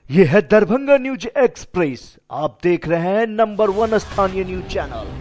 ये है Darbhanga news express. आप देख रहे हैं नंबर 1 स्थानीय न्यूज चैनल।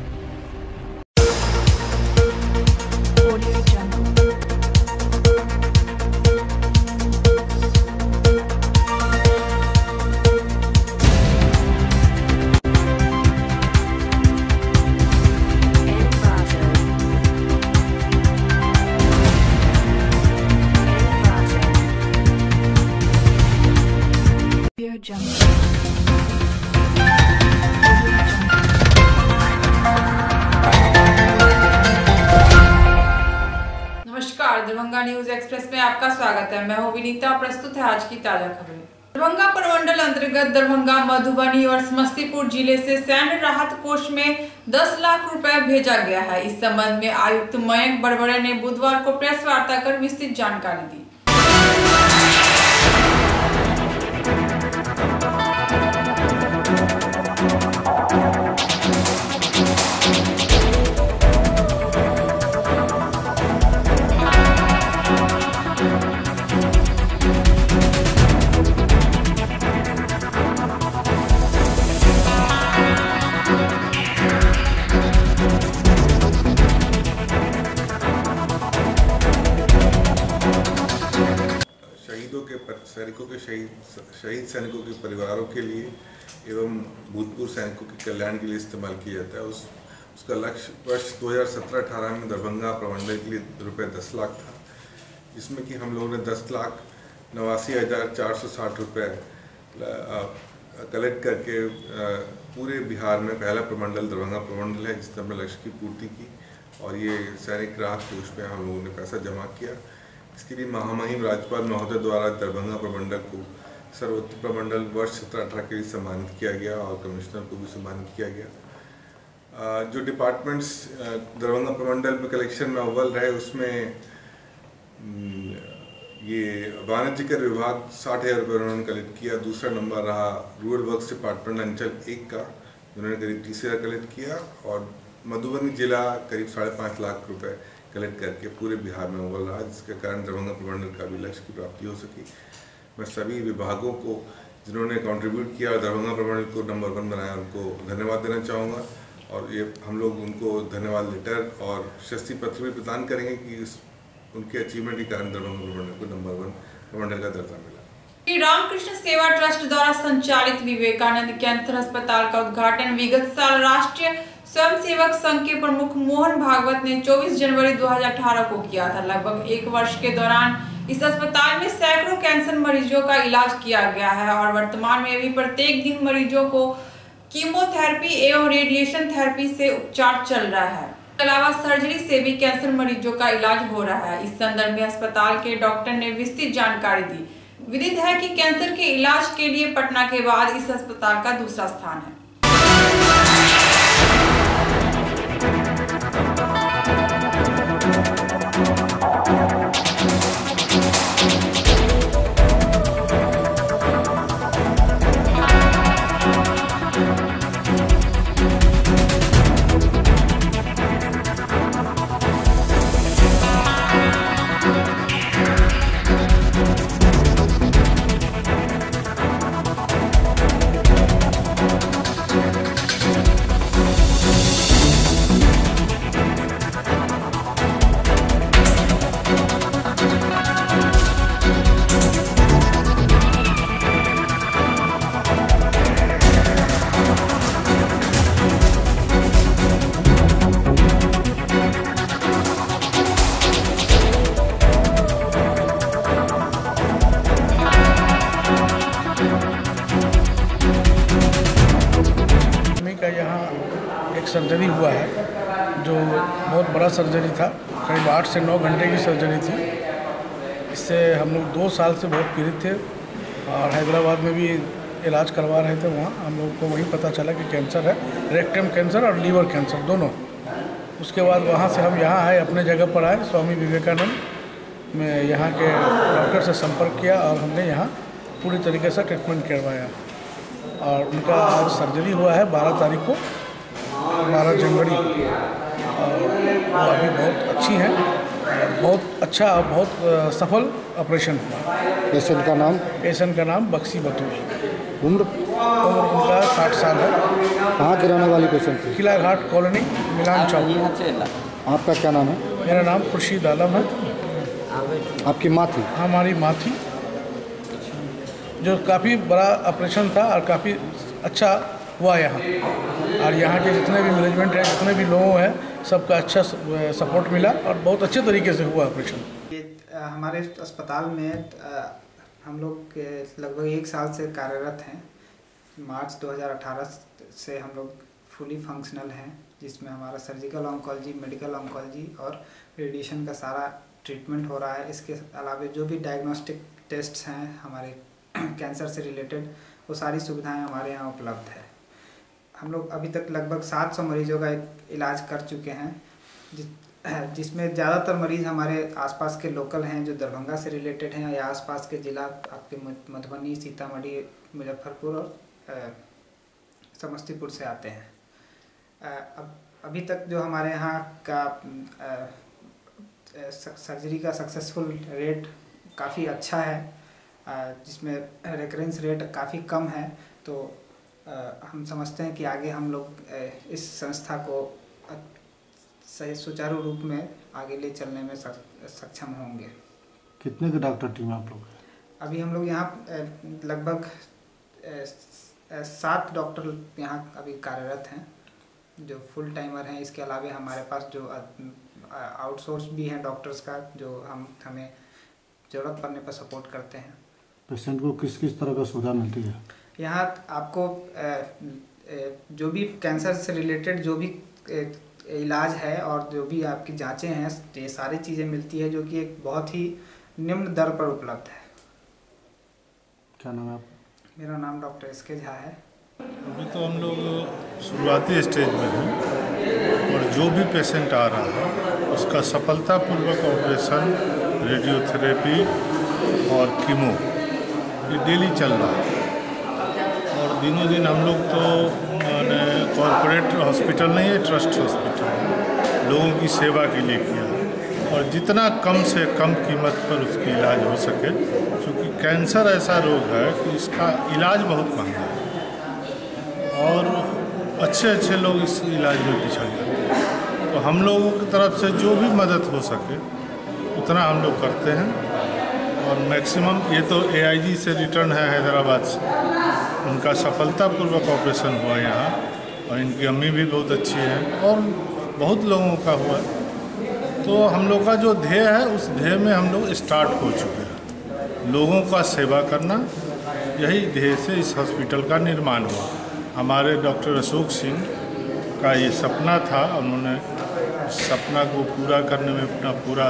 नमस्कार, दरभंगा न्यूज एक्सप्रेस में आपका स्वागत है। मैं हूं विनीता। प्रस्तुत है आज की ताजा खबरें। दरभंगा प्रमंडल अंतर्गत दरभंगा, मधुबनी और समस्तीपुर जिले से सैन्य राहत कोष में 10 लाख रुपए भेजा गया है। इस संबंध में आयुक्त मयंक बरबड़े ने बुधवार को प्रेस वार्ता कर विस्तृत जानकारी दी। शहीद सैनिकों के परिवारों के लिए एवं भूतपूर्व सैनिकों के कल्याण के लिए इस्तेमाल किया जाता है। उसका लक्ष्य वर्ष 2017-18 में दरभंगा प्रमंडल के लिए रुपये 10 लाख था, जिसमें कि हम लोगों ने 10,89,460 रुपये कलेक्ट करके पूरे बिहार में पहला प्रमंडल दरभंगा प्रमंडल है जिसने अपने लक्ष्य की पूर्ति की। और ये सैनिक राहत कोष में हम लोगों ने पैसा जमा किया। इसके लिए महामहिम राज्यपाल महोदय द्वारा दरभंगा प्रमंडल को सर्वोच्च प्रमंडल वर्ष 17-18 के लिए सम्मानित किया गया और कमिश्नर को भी सम्मानित किया गया। जो डिपार्टमेंट्स दरभंगा प्रमंडल में कलेक्शन में अव्वल रहे उसमें ये वाणिज्य कर विभाग 60,000 रुपये उन्होंने कलेक्ट किया। दूसरा नंबर रहा रूरल वर्क्स डिपार्टमेंट अंचल 1 का, जिन्होंने करीब 30,000 कलेक्ट किया। और मधुबनी जिला करीब 5.5 लाख रुपये कलेक्ट करके पूरे बिहार में अव्वल रहा, जिसके कारण दरभंगा प्रमंडल का भी लक्ष्य की प्राप्ति हो सकी। मैं सभी विभागों को जिन्होंने कंट्रीब्यूट किया और दरभंगा प्रमंडल को नंबर 1 बनाया उनको धन्यवाद देना चाहूँगा। और ये हम लोग उनको धन्यवाद लेटर और प्रशस्ति पत्र भी प्रदान करेंगे कि उनके अचीवमेंट के कारण दरभंगा प्रमंडल को नंबर 1 प्रमंडल का दर्जा मिला। श्री रामकृष्ण सेवा ट्रस्ट द्वारा संचालित विवेकानंद कैंसर अस्पताल का उद्घाटन विगत साल राष्ट्रीय स्वयंसेवक संघ के प्रमुख मोहन भागवत ने 24 जनवरी 2018 को किया था। लगभग 1 वर्ष के दौरान इस अस्पताल में सैकड़ों कैंसर मरीजों का इलाज किया गया है और वर्तमान में भी प्रत्येक दिन मरीजों को कीमोथेरेपी एवं रेडिएशन थेरेपी से उपचार चल रहा है। इसके अलावा सर्जरी से भी कैंसर मरीजों का इलाज हो रहा है। इस संदर्भ में अस्पताल के डॉक्टर ने विस्तृत जानकारी दी। विदित है कि कैंसर के इलाज के लिए पटना के बाद इस अस्पताल का दूसरा स्थान है। सर्जरी हुआ है जो बहुत बड़ा सर्जरी था, करीब 8 से 9 घंटे की सर्जरी थी। इससे हम लोग 2 साल से बहुत पीड़ित थे और हैदराबाद में भी इलाज करवा रहे थे। वहाँ हम लोग को वहीं पता चला कि कैंसर है, रेक्टम कैंसर और लीवर कैंसर दोनों। उसके बाद वहाँ से हम यहाँ आए, अपने जगह पर आए स्वामी विवेकानंद में। यहाँ के डॉक्टर से संपर्क किया और हमने यहाँ पूरी तरीके से ट्रीटमेंट करवाया और उनका आज सर्जरी हुआ है 12 तारीख को, 12 जनवरी। और वो अभी बहुत अच्छी हैं, बहुत अच्छा, बहुत सफल ऑपरेशन हुआ। पेशेंट का नाम? पेशेंट का नाम बक्सी बतूल। उम्र उनका 60 साल है। कहाँ के रहने वाली पेशेंट थी? किला घाट कॉलोनी, मिलान चौक। आपका क्या नाम है? मेरा नाम खुर्शीद आलम है। आपकी माँ थी? हमारी माँ थी, जो काफ़ी बड़ा ऑपरेशन था और काफ़ी अच्छा हुआ यहाँ। और यहाँ के जितने भी मैनेजमेंट है, जितने भी लोग हैं, सबका अच्छा सपोर्ट मिला और बहुत अच्छे तरीके से हुआ ऑपरेशन। ये हमारे अस्पताल में हम लोग लगभग 1 साल से कार्यरत हैं। मार्च 2018 से हम लोग फुली फंक्शनल हैं, जिसमें हमारा सर्जिकल ऑन्कोलॉजी, मेडिकल ऑन्कोलॉजी और रेडिएशन का सारा ट्रीटमेंट हो रहा है। इसके अलावा जो भी डायग्नोस्टिक टेस्ट्स हैं हमारे कैंसर से रिलेटेड, वो सारी सुविधाएं हमारे यहाँ उपलब्ध है। हम लोग अभी तक लगभग 700 मरीजों का इलाज कर चुके हैं, जिसमें ज़्यादातर मरीज़ हमारे आसपास के लोकल हैं, जो दरभंगा से रिलेटेड हैं, या आसपास के ज़िला आपके मधुबनी, सीतामढ़ी, मुजफ्फरपुर और समस्तीपुर से आते हैं। अभी तक जो हमारे यहाँ का सर्जरी का सक्सेसफुल रेट काफ़ी अच्छा है, जिसमें रेकरेंस रेट काफ़ी कम है। तो हम समझते हैं कि आगे हम लोग इस संस्था को सही सुचारू रूप में आगे ले चलने में सक्षम होंगे। कितने के डॉक्टर टीम आप लोग? अभी हम लोग यहाँ लगभग 7 डॉक्टर यहाँ अभी कार्यरत हैं, जो फुल टाइमर हैं। इसके अलावा हमारे पास जो आउटसोर्स भी हैं डॉक्टर्स का, जो हमें ज़रूरत पड़ने पर सपोर्ट करते हैं। पेशेंट को किस किस तरह का सुविधा मिलती है यहाँ? आपको जो भी कैंसर से रिलेटेड जो भी इलाज है और जो भी आपकी जांचें हैं, ये सारी चीज़ें मिलती है, जो कि एक बहुत ही निम्न दर पर उपलब्ध है। क्या नाम है आप? मेरा नाम डॉक्टर SK झा है। अभी तो हम लोग शुरुआती स्टेज में हैं और जो भी पेशेंट आ रहा है उसका सफलतापूर्वक ऑपरेशन, रेडियोथेरेपी और कीमो ये डेली चल रहा है। और दिनों दिन हम लोग तो मैंने कॉरपोरेट हॉस्पिटल नहीं है, ट्रस्ट हॉस्पिटल लोगों की सेवा के लिए किया और जितना कम से कम कीमत पर उसकी इलाज हो सके, क्योंकि कैंसर ऐसा रोग है कि इसका इलाज बहुत महंगा है और अच्छे लोग इस इलाज में पिछड़ जाते हैं। तो हम लोगों की तरफ से जो भी मदद हो सके उतना हम लोग करते हैं। और मैक्सिमम ये तो AIG से रिटर्न है हैदराबाद से, उनका सफलतापूर्वक ऑपरेशन हुआ यहाँ और इनकी अम्मी भी बहुत अच्छी है और बहुत लोगों का हुआ। तो हम लोग का जो ध्येय है उस ध्येय में हम लोग स्टार्ट हो चुके हैं, लोगों का सेवा करना, यही ध्येय से इस हॉस्पिटल का निर्माण हुआ। हमारे डॉक्टर अशोक सिंह का ये सपना था, उन्होंने सपना को पूरा करने में अपना पूरा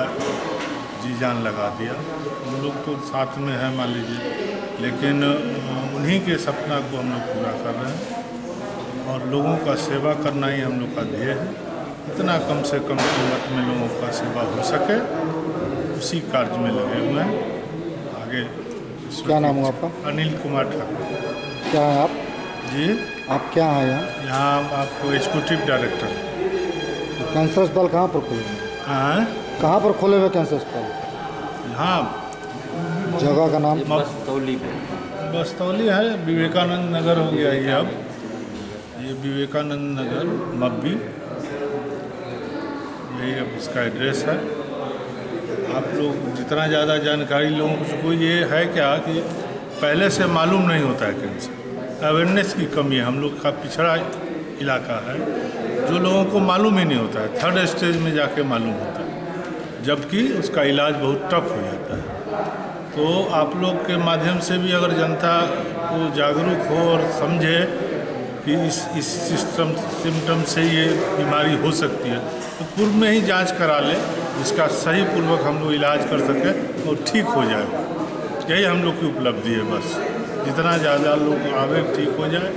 जी जान लगा दिया। हम लोग तो साथ में हैं मान लीजिए, लेकिन उन्हीं के सपना को हम लोग पूरा कर रहे हैं और लोगों का सेवा करना ही हम लोग का ध्येय है। इतना कम से कम कीमत में लोगों का सेवा हो सके, उसी कार्य में लगे हुए हैं। आगे क्या नाम है आपका? अनिल कुमार ठाकुर। क्या है आप? जी, आप क्या हैं यहाँ? यहाँ आपको एग्जीक्यूटिव डायरेक्टर। कैंसर अस्पताल कहाँ पर खोले? हाँ, कहाँ पर खोले हुए कैंसर अस्पताल? यहाँ जगह का नाम? बस्तौली है, विवेकानंद नगर हो गया ये अब, ये विवेकानंद नगर मब्बी, यही अब इसका एड्रेस है। आप लोग जितना ज़्यादा जानकारी लोगों को ये है क्या कि पहले से मालूम नहीं होता है कैंसर, अवेयरनेस की कमी है। हम लोग का पिछड़ा इलाका है, जो लोगों को मालूम ही नहीं होता है, 3rd स्टेज में जाके मालूम होता है, जबकि उसका इलाज बहुत टफ हो जाता है। तो आप लोग के माध्यम से भी अगर जनता को जागरूक हो और समझे कि इस सिम्टम से ये बीमारी हो सकती है, तो पूर्व में ही जांच करा ले, जिसका सही पूर्वक हम लोग इलाज कर सकें और ठीक हो जाए। यही हम लोग की उपलब्धि है, बस जितना ज़्यादा लोग आवे ठीक हो जाए।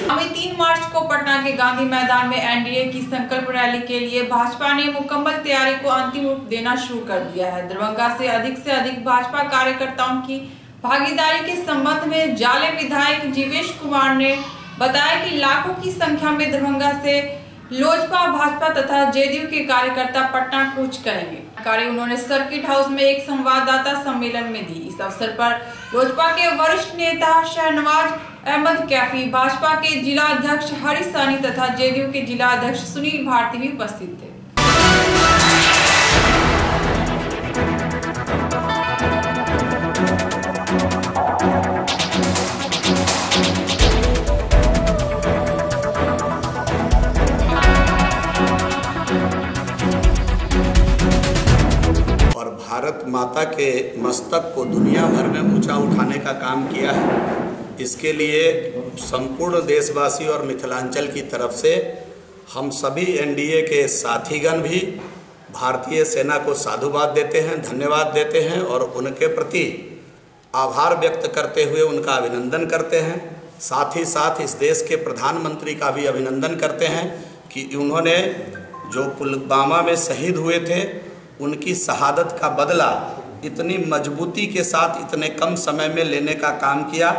आगामी 3 मार्च को पटना के गांधी मैदान में NDA की संकल्प रैली के लिए भाजपा ने मुकम्मल तैयारी को अंतिम रूप देना शुरू कर दिया है। दरभंगा से अधिक भाजपा कार्यकर्ताओं की भागीदारी के संबंध में जाले विधायक जीवेश कुमार ने बताया कि लाखों की संख्या में दरभंगा से लोजपा, भाजपा तथा जेडीयू के कार्यकर्ता पटना कूच करेंगे। जानकारी उन्होंने सर्किट हाउस में एक संवाददाता सम्मेलन में दी। इस अवसर पर लोजपा के वरिष्ठ नेता शहनवाज अहमद कैफी, भाजपा के जिला अध्यक्ष हरीश सानी तथा जेडीयू के जिला अध्यक्ष सुनील भारती भी उपस्थित थे। भारत माता के मस्तक को दुनिया भर में ऊंचा उठाने का काम किया है। इसके लिए संपूर्ण देशवासी और मिथिलांचल की तरफ से हम सभी एनडीए के साथीगण भी भारतीय सेना को साधुवाद देते हैं, धन्यवाद देते हैं और उनके प्रति आभार व्यक्त करते हुए उनका अभिनंदन करते हैं। साथ ही साथ इस देश के प्रधानमंत्री का भी अभिनंदन करते हैं कि उन्होंने जो पुलवामा में शहीद हुए थे उनकी शहादत का बदला इतनी मजबूती के साथ इतने कम समय में लेने का काम किया।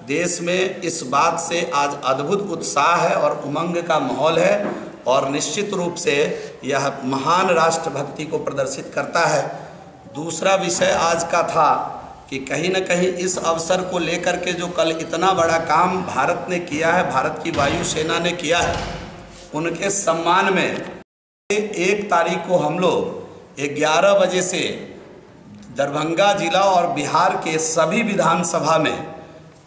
देश में इस बात से आज अद्भुत उत्साह है और उमंग का माहौल है और निश्चित रूप से यह महान राष्ट्रभक्ति को प्रदर्शित करता है। दूसरा विषय आज का था कि कहीं न कहीं इस अवसर को लेकर के जो कल इतना बड़ा काम भारत ने किया है, भारत की वायुसेना ने किया है, उनके सम्मान में 1 तारीख को हम लोग 11 बजे से दरभंगा जिला और बिहार के सभी विधानसभा में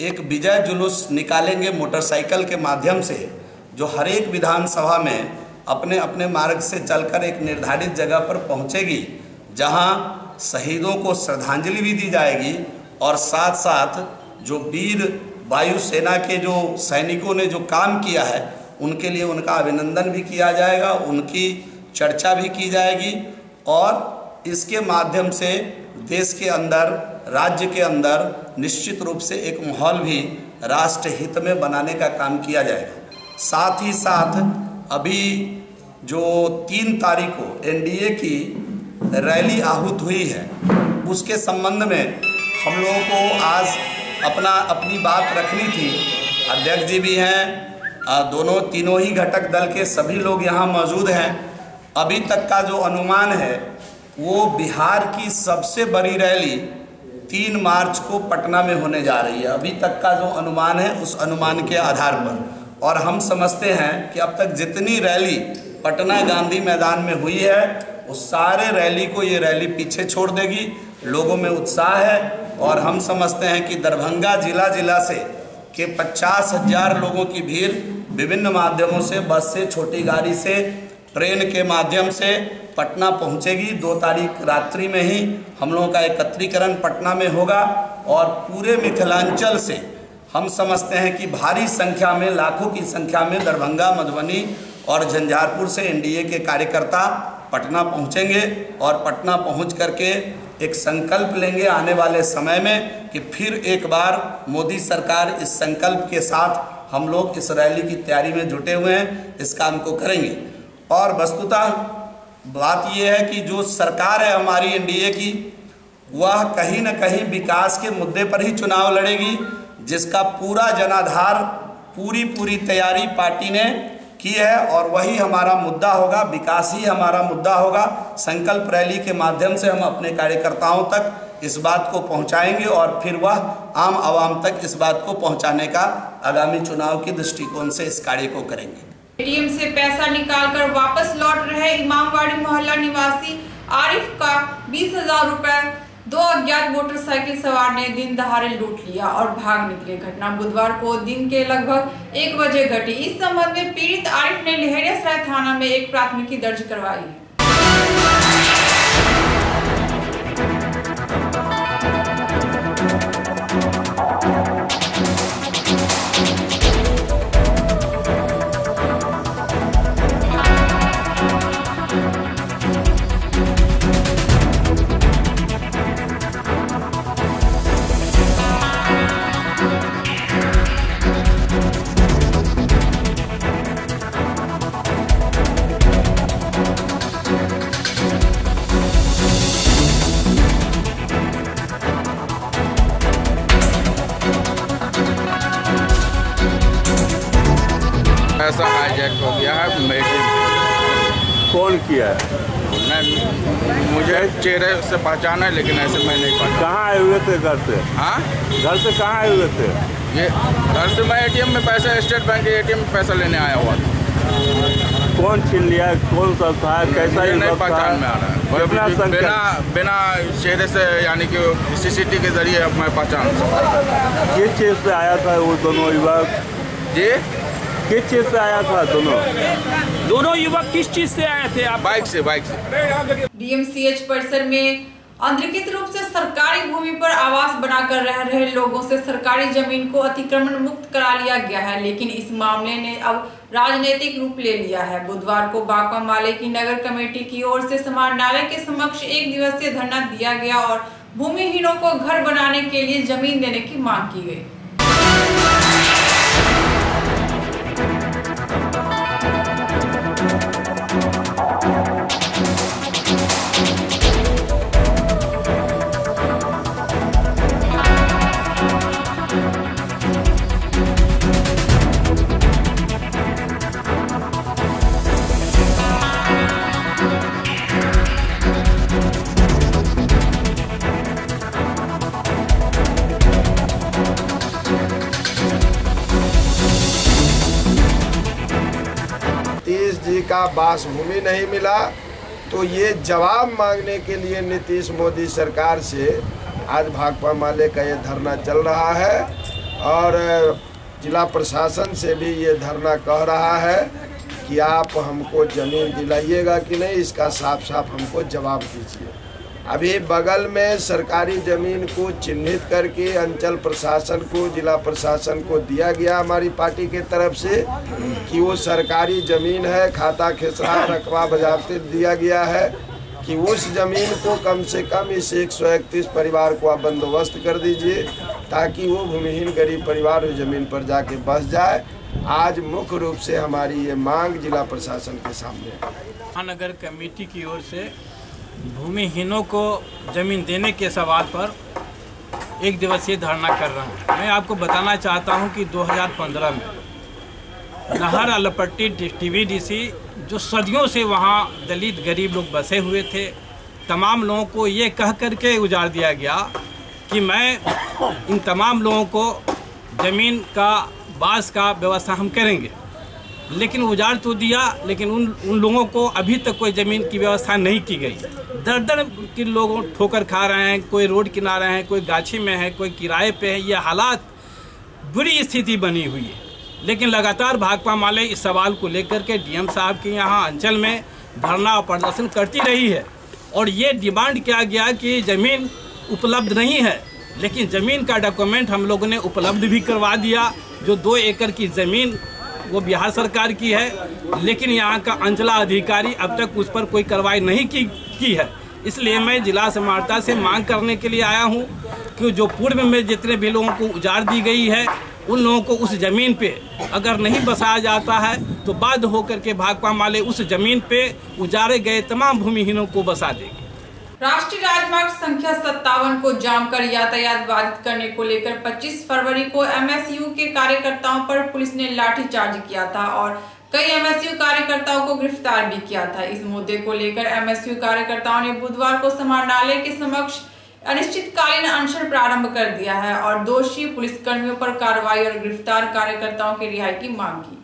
एक विजय जुलूस निकालेंगे मोटरसाइकिल के माध्यम से, जो हर एक विधानसभा में अपने अपने मार्ग से चलकर एक निर्धारित जगह पर पहुंचेगी, जहां शहीदों को श्रद्धांजलि भी दी जाएगी और साथ साथ जो वीर वायुसेना के जो सैनिकों ने जो काम किया है उनके लिए उनका अभिनंदन भी किया जाएगा, उनकी चर्चा भी की जाएगी और इसके माध्यम से देश के अंदर, राज्य के अंदर निश्चित रूप से एक माहौल भी राष्ट्र हित में बनाने का काम किया जाएगा। साथ ही साथ अभी जो 3 तारीख को एनडीए की रैली आहूत हुई है, उसके संबंध में हम लोगों को आज अपनी बात रखनी थी। अध्यक्ष जी भी हैं, तीनों ही घटक दल के सभी लोग यहाँ मौजूद हैं। अभी तक का जो अनुमान है वो बिहार की सबसे बड़ी रैली 3 मार्च को पटना में होने जा रही है। अभी तक का जो अनुमान है उस अनुमान के आधार पर, और हम समझते हैं कि अब तक जितनी रैली पटना गांधी मैदान में हुई है उस सारे रैली को ये रैली पीछे छोड़ देगी। लोगों में उत्साह है और हम समझते हैं कि दरभंगा जिला से के 50,000 लोगों की भीड़ विभिन्न माध्यमों से, बस से, छोटी गाड़ी से, ट्रेन के माध्यम से पटना पहुंचेगी। 2 तारीख रात्रि में ही हम लोगों का एकत्रीकरण पटना में होगा और पूरे मिथिलांचल से हम समझते हैं कि भारी संख्या में, लाखों की संख्या में दरभंगा, मधुबनी और झंझारपुर से एनडीए के कार्यकर्ता पटना पहुंचेंगे और पटना पहुंच करके एक संकल्प लेंगे आने वाले समय में कि फिर एक बार मोदी सरकार इस संकल्प के साथ हम लोग इस रैली की तैयारी में जुटे हुए हैं, इस काम को करेंगे। और वस्तुतः बात यह है कि जो सरकार है हमारी एनडीए की, वह कहीं न कहीं विकास के मुद्दे पर ही चुनाव लड़ेगी, जिसका पूरा जनाधार, पूरी तैयारी पार्टी ने की है और वही हमारा मुद्दा होगा, विकास ही हमारा मुद्दा होगा। संकल्प रैली के माध्यम से हम अपने कार्यकर्ताओं तक इस बात को पहुंचाएंगे और फिर वह आम आवाम तक इस बात को पहुंचाने का आगामी चुनाव के दृष्टिकोण से इस कार्य को करेंगे। एटीएम से पैसा निकालकर वापस लौट रहे इमामवाड़ी मोहल्ला निवासी आरिफ का 20,000 रुपए 2 अज्ञात मोटरसाइकिल सवार ने दिन दहाड़े लूट लिया और भाग निकले। घटना बुधवार को दिन के लगभग 1 बजे घटी। इस संबंध में पीड़ित आरिफ ने लहेरियासराय थाना में एक प्राथमिकी दर्ज करवाई है। पैसा हाईजैक हो गया है। कौन किया है? मुझे चेहरे से पहचाना है, लेकिन ऐसे मैं नहीं पहचाना। कहाँ आए हुए थे घर से? हाँ, घर से कहाँ आए हुए थे? ये घर से मैं एटीएम में पैसा, स्टेट बैंक के एटीएम में पैसा लेने आया हुआ था। कौन छीन लिया? कौन सा था? कैसा ये नहीं पहचान में आ रहा है। बिना चेहरे से, यानी कि सीसीटीवी के जरिए मैं पहचान सकता। किस चीज़ से आया था वो दोनों युवक? जी, किस चीज़ से आया था दोनों युवक? किस चीज से आए थे आप? बाइक से। डीएमसीएच परिसर में अनधिकृत रूप से सरकारी भूमि पर आवास बनाकर रह रहे लोगों से सरकारी जमीन को अतिक्रमण मुक्त करा लिया गया है, लेकिन इस मामले ने अब राजनीतिक रूप ले लिया है। बुधवार को भाकपा माले की नगर कमेटी की ओर से समाहरणालय के समक्ष 1 दिवसीय धरना दिया गया और भूमिहीनों को घर बनाने के लिए जमीन देने की मांग की गई। जी का बासभूमि नहीं मिला, तो ये जवाब मांगने के लिए नीतीश मोदी सरकार से आज भाकपा माले का ये धरना चल रहा है और जिला प्रशासन से भी ये धरना कह रहा है कि आप हमको ज़मीन दिलाइएगा कि नहीं, इसका साफ साफ हमको जवाब दीजिए। अभी बगल में सरकारी ज़मीन को चिन्हित करके अंचल प्रशासन को, जिला प्रशासन को दिया गया हमारी पार्टी के तरफ से कि वो सरकारी ज़मीन है, खाता खेसरा रकबा बजाते दिया गया है कि उस ज़मीन को कम से कम इस 131 परिवार को आप बंदोबस्त कर दीजिए ताकि वो भूमिहीन गरीब परिवार उस ज़मीन पर जाके बस जाए। आज मुख्य रूप से हमारी ये मांग जिला प्रशासन के सामने है। महानगर कमेटी की ओर से भूमिहीनों को ज़मीन देने के सवाल पर 1 दिवसीय धरना कर रहा हूँ। मैं आपको बताना चाहता हूँ कि 2015 में नहर अलपट्टी TVDC जो सदियों से वहाँ दलित गरीब लोग बसे हुए थे, तमाम लोगों को ये कह करके उजाड़ दिया गया कि मैं इन तमाम लोगों को ज़मीन का बास का व्यवस्था हम करेंगे, लेकिन उजाड़ तो दिया, लेकिन उन लोगों को अभी तक कोई ज़मीन की व्यवस्था नहीं की गई। दर के लोग ठोकर खा रहे हैं, कोई रोड किनारे हैं, कोई गाछी में है, कोई किराए पे है। ये हालात बुरी स्थिति बनी हुई है, लेकिन लगातार भाकपा माले इस सवाल को लेकर के डीएम साहब के यहाँ अंचल में धरना और प्रदर्शन करती रही है और ये डिमांड किया गया कि ज़मीन उपलब्ध नहीं है, लेकिन ज़मीन का डॉक्यूमेंट हम लोगों ने उपलब्ध भी करवा दिया। जो 2 एकड़ की ज़मीन वो बिहार सरकार की है, लेकिन यहाँ का अंचला अधिकारी अब तक उस पर कोई कार्रवाई नहीं की है। इसलिए मैं जिला समाहर्ता से मांग करने के लिए आया हूँ कि जो पूर्व में जितने भी लोगों को उजाड़ दी गई है, उन लोगों को उस ज़मीन पे अगर नहीं बसाया जाता है तो बाध्य होकर के भाकपा माले उस ज़मीन पे उजाड़े गए तमाम भूमिहीनों को बसा देगी। राष्ट्रीय राजमार्ग संख्या 57 को जाम कर यातायात बाधित करने को लेकर 25 फरवरी को MSU के कार्यकर्ताओं पर पुलिस ने लाठीचार्ज किया था और कई MSU कार्यकर्ताओं को गिरफ्तार भी किया था। इस मुद्दे को लेकर MSU कार्यकर्ताओं ने बुधवार को समाहरणालय के समक्ष अनिश्चितकालीन अनशन प्रारंभ कर दिया है और दोषी पुलिसकर्मियों पर कार्रवाई और गिरफ्तार कार्यकर्ताओं की रिहाई की मांग की।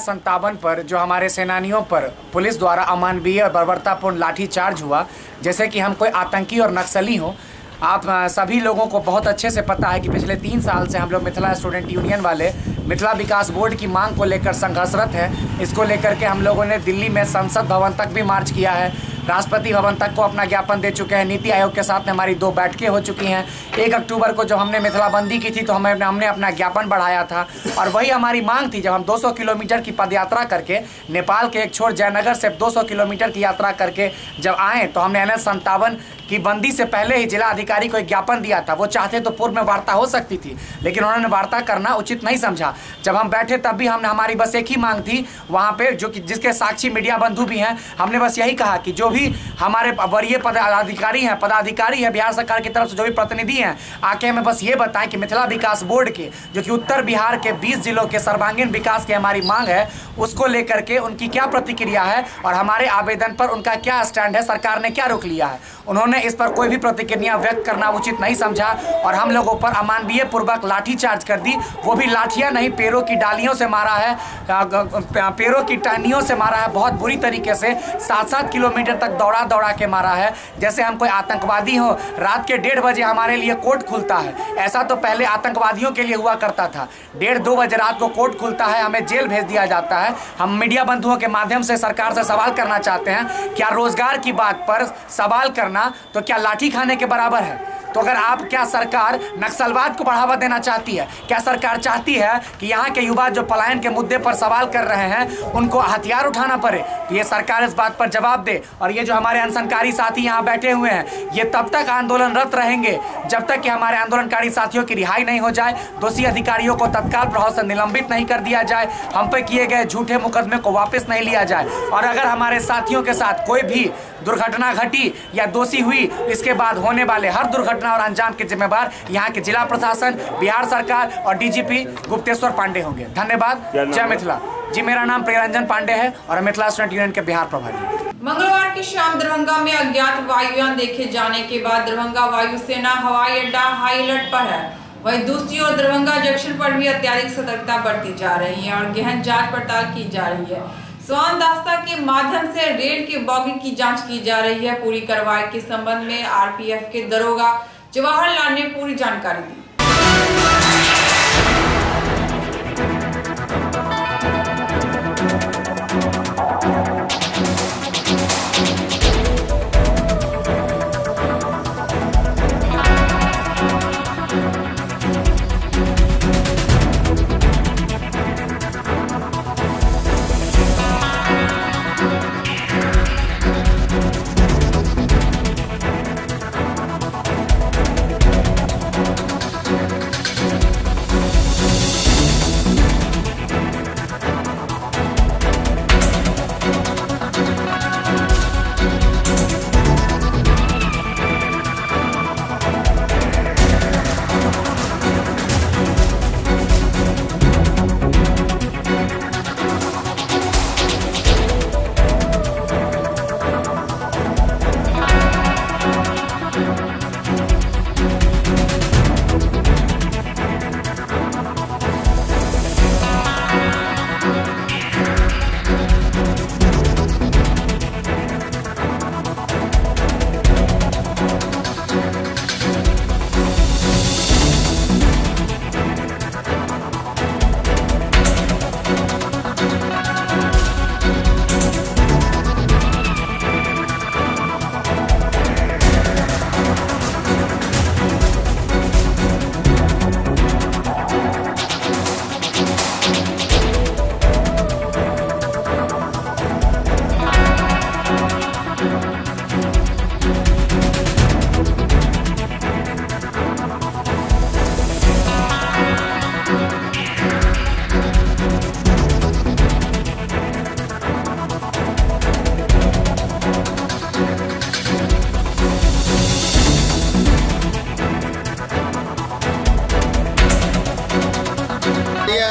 संतावन पर जो हमारे सेनानियों पर पुलिस द्वारा अमानवीय और बर्बरतापूर्ण लाठीचार्ज हुआ, जैसे कि हम कोई आतंकी और नक्सली हो। आप सभी लोगों को बहुत अच्छे से पता है कि पिछले 3 साल से हम लोग मिथिला स्टूडेंट यूनियन वाले मिथिला विकास बोर्ड की मांग को लेकर संघर्षरत है। इसको लेकर के हम लोगों ने दिल्ली में संसद भवन तक भी मार्च किया है राष्ट्रपति भवन तक को अपना ज्ञापन दे चुके हैं। नीति आयोग के साथ में हमारी 2 बैठकें हो चुकी हैं। 1 अक्टूबर को जब हमने मिथिलाबंदी की थी तो हमने अपना ज्ञापन बढ़ाया था और वही हमारी मांग थी। जब हम 200 किलोमीटर की पदयात्रा करके नेपाल के एक छोर जयनगर से 200 किलोमीटर की यात्रा करके जब आए तो हमने NH-57 की बंदी से पहले ही जिला अधिकारी को एक ज्ञापन दिया था। वो चाहते तो पूर्व में वार्ता हो सकती थी, लेकिन उन्होंने वार्ता करना उचित नहीं समझा। जब हम बैठे तब भी हमारी बस एक ही मांग थी वहाँ पे, जो कि जिसके साक्षी मीडिया बंधु भी हैं। हमने बस यही कहा कि जो भी हमारे वरीय पदाधिकारी हैं बिहार सरकार की तरफ से, जो भी प्रतिनिधि हैं, आके हमें बस ये बताएं कि मिथिला विकास बोर्ड के, जो कि उत्तर बिहार के 20 जिलों के सर्वांगीण विकास की हमारी मांग है, उसको लेकर के उनकी क्या प्रतिक्रिया है और हमारे आवेदन पर उनका क्या स्टैंड है, सरकार ने क्या रुख लिया है। उन्होंने इस पर कोई भी प्रतिक्रिया व्यक्त करना उचित नहीं समझा और हम लोगों पर अमानवीय पूर्वक लाठीचार्ज कर दी। वो भी लाठियां नहीं, पेड़ों की डालियों से मारा है, पेड़ों की टहनियों से मारा है, बहुत बुरी तरीके से 7-7 किलोमीटर तक दौड़ा के मारा है, जैसे हम कोई आतंकवादी हो। रात के 1:30 बजे हमारे लिए कोर्ट खुलता है। ऐसा तो पहले आतंकवादियों के लिए हुआ करता था। 1:30-2 बजे रात को कोर्ट खुलता है, हमें जेल भेज दिया जाता है। हम मीडिया बंधुओं के माध्यम से सरकार से सवाल करना चाहते हैं, क्या रोजगार की बात पर सवाल करना तो क्या लाठी खाने के बराबर है? तो अगर क्या सरकार नक्सलवाद को बढ़ावा देना चाहती है? क्या सरकार चाहती है कि यहाँ के युवा जो पलायन के मुद्दे पर सवाल कर रहे हैं उनको हथियार उठाना पड़े? तो ये सरकार इस बात पर जवाब दे। और ये जो हमारे अनशनकारी साथी यहाँ बैठे हुए हैं, ये तब तक आंदोलनरत रहेंगे जब तक कि हमारे आंदोलनकारी साथियों की रिहाई नहीं हो जाए, दोषी अधिकारियों को तत्काल प्रभाव से निलंबित नहीं कर दिया जाए, हम पे किए गए झूठे मुकदमे को वापस नहीं लिया जाए। और अगर हमारे साथियों के साथ कोई भी दुर्घटना घटी या दोषी हुई, इसके बाद होने वाले हर दुर्घटना और अंजाम के जिम्मेदार यहाँ के जिला प्रशासन, बिहार सरकार और DGP गुप्तेश्वर पांडे होंगे। धन्यवाद। जय मिथिला। जी, मेरा नाम प्रियरंजन पांडे है और मिथिला स्टूडेंट यूनियन के बिहार प्रभारी। मंगलवार की शाम दरभंगा में अज्ञात वायुयान देखे जाने के बाद दरभंगा वायुसेना हवाई अड्डा हाई अलर्ट पर है। वहीं दूसरी ओर दरभंगा जंक्शन पर भी अत्यधिक सतर्कता बरती जा रही है और गहन जांच पड़ताल की जा रही है। स्वान दास्ता के माध्यम से रेल के बॉगी की जांच की जा रही है। पूरी कार्रवाई के संबंध में RPF के दरोगा जवाहरलाल ने पूरी जानकारी दी।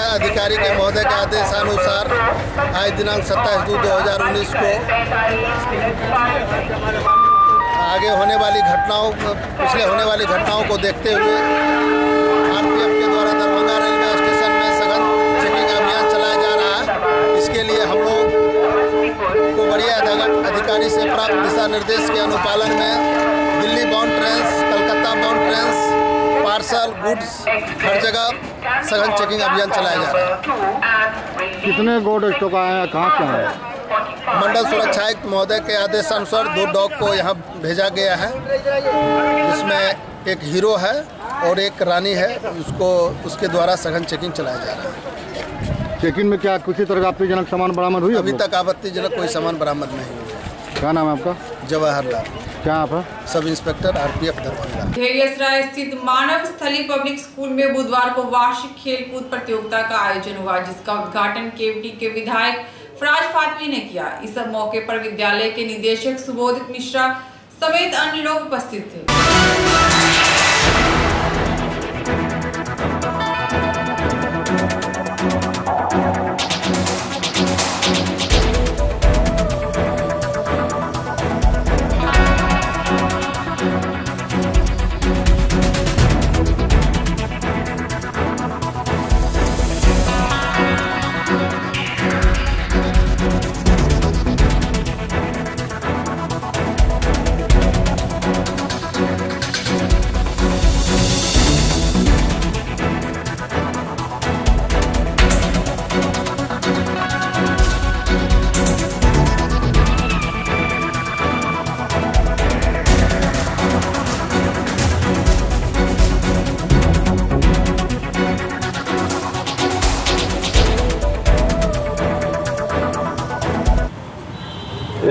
अधिकारी के महोदय के आदेशानुसार आज दिनांक 27/2/2019 को आगे होने वाली घटनाओं, पिछले होने वाली घटनाओं को देखते हुए RPF के द्वारा दरभंगा रेलवे स्टेशन में सघन चेकिंग अभियान चलाया जा रहा है। इसके लिए हम लोग को वरीय अधिकारी से प्राप्त दिशा निर्देश के अनुपालन में Delhi bound train, Calcutta bound train, parcel, goods हर जगह सघन चेकिंग अभियान चलाया जा रहा है। कितने गोड स्टॉक आए हैं, कहाँ क्या है? मंडल सुरक्षा आयुक्त महोदय के आदेशानुसार 2 डॉग को यहाँ भेजा गया है, जिसमें एक हीरो है और एक रानी है। उसके द्वारा सघन चेकिंग चलाया जा रहा है। चेकिंग में क्या किसी तरह का आपत्तिजनक सामान बरामद हुई? अभी तक आपत्तिजनक कोई सामान बरामद नहीं हुआ। क्या नाम है आपका? जवाहरलाल। क्या आप है? Sub inspector RPF Darbhanga. घेरियासराय स्थित मानव स्थली पब्लिक स्कूल में बुधवार को वार्षिक खेलकूद प्रतियोगिता का आयोजन हुआ, जिसका उद्घाटन केवटी के विधायक फराज फातमी ने किया। इस मौके पर विद्यालय के निदेशक सुबोधित मिश्रा समेत अन्य लोग उपस्थित थे।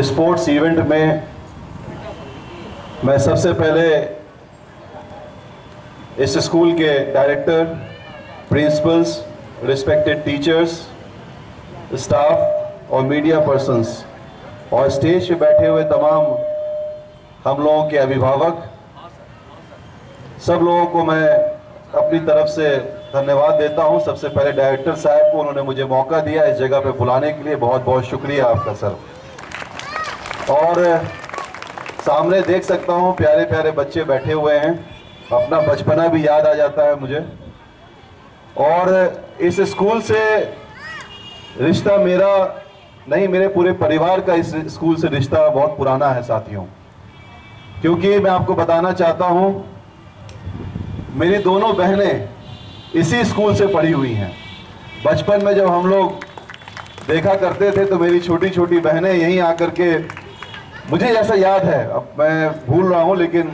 स्पोर्ट्स इवेंट में मैं सबसे पहले इस स्कूल के director, principles, respected teachers, staff और मीडिया पर्सन्स और स्टेज पे बैठे हुए तमाम हम लोगों के अभिभावक, सब लोगों को मैं अपनी तरफ से धन्यवाद देता हूं। सबसे पहले डायरेक्टर साहब को, उन्होंने मुझे मौका दिया इस जगह पे बुलाने के लिए, बहुत बहुत शुक्रिया आपका सर। और सामने देख सकता हूँ प्यारे प्यारे बच्चे बैठे हुए हैं, अपना बचपना भी याद आ जाता है मुझे। और इस स्कूल से रिश्ता मेरा नहीं, मेरे पूरे परिवार का इस स्कूल से रिश्ता बहुत पुराना है साथियों, क्योंकि मैं आपको बताना चाहता हूँ मेरी दोनों बहनें इसी स्कूल से पढ़ी हुई हैं। बचपन में जब हम लोग देखा करते थे तो मेरी छोटी छोटी बहनें यहीं आकर के, मुझे ऐसा याद है, अब मैं भूल रहा हूँ, लेकिन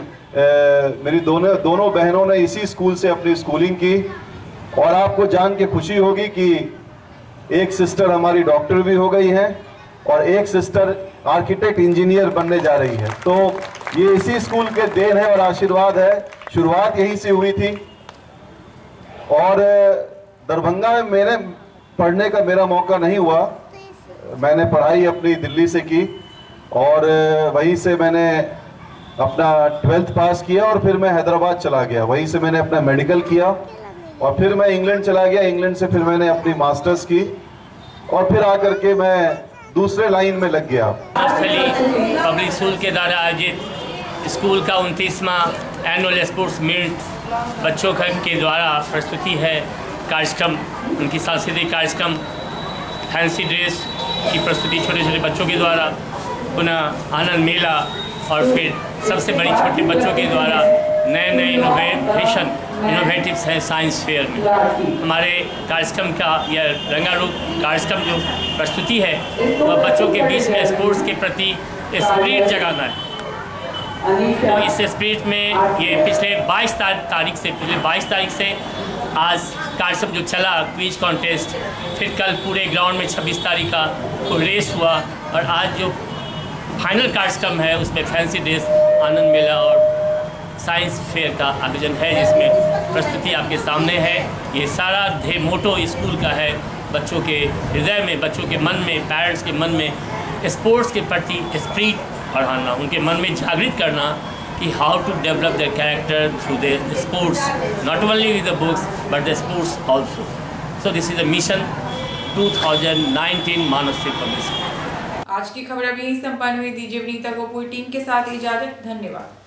मेरी दोनों बहनों ने इसी स्कूल से अपनी स्कूलिंग की। और आपको जान के खुशी होगी कि एक सिस्टर हमारी डॉक्टर भी हो गई है और एक सिस्टर आर्किटेक्ट इंजीनियर बनने जा रही है। तो ये इसी स्कूल के देन है और आशीर्वाद है, शुरुआत यहीं से हुई थी। और दरभंगा में मेरे पढ़ने का मेरा मौका नहीं हुआ, मैंने पढ़ाई अपनी दिल्ली से की और वहीं से मैंने अपना 12th पास किया और फिर मैं हैदराबाद चला गया, वहीं से मैंने अपना मेडिकल किया और फिर मैं इंग्लैंड चला गया। इंग्लैंड से फिर मैंने अपनी मास्टर्स की और फिर आकर के मैं दूसरे लाइन में लग गया। पब्लिक स्कूल के द्वारा आयोजित स्कूल का 29वां एनुअल स्पोर्ट्स मीट बच्चों के द्वारा प्रस्तुति है कार्यक्रम, उनकी सांस्कृतिक कार्यक्रम, फैंसी ड्रेस की प्रस्तुति छोटे छोटे बच्चों के द्वारा, पुनः आनंद मेला और फिर सबसे बड़ी छोटे बच्चों के द्वारा नए इनोवेटिव्स हैं साइंस फेयर में। हमारे कार्यक्रम का यह रंगारूप कार्यक्रम जो प्रस्तुति है वह बच्चों के बीच में स्पोर्ट्स के प्रति स्पिरिट जगाना है। तो इस स्पिरिट में ये पिछले 22 तारीख से आज कार्यक्रम जो चला, क्विज कॉन्टेस्ट, फिर कल पूरे ग्राउंड में 26 तारीख का को रेस हुआ और आज जो फाइनल कार्यक्रम है उसमें फैंसी ड्रेस, आनंद मेला और साइंस फेयर का आयोजन है, जिसमें प्रस्तुति आपके सामने है। ये सारा ध्येय मोटो स्कूल का है, बच्चों के हृदय में, बच्चों के मन में, पेरेंट्स के मन में स्पोर्ट्स के प्रति स्पिरिट बढ़ाना, उनके मन में जागृत करना कि how to develop their character through the sports, not only with the books but the sports also. So this is the mission 2019 Manav Sthali public school. आज की खबर अभी यही संपन्न हुई। दीजिए विनीता को पूरी टीम के साथ इजाजत। धन्यवाद।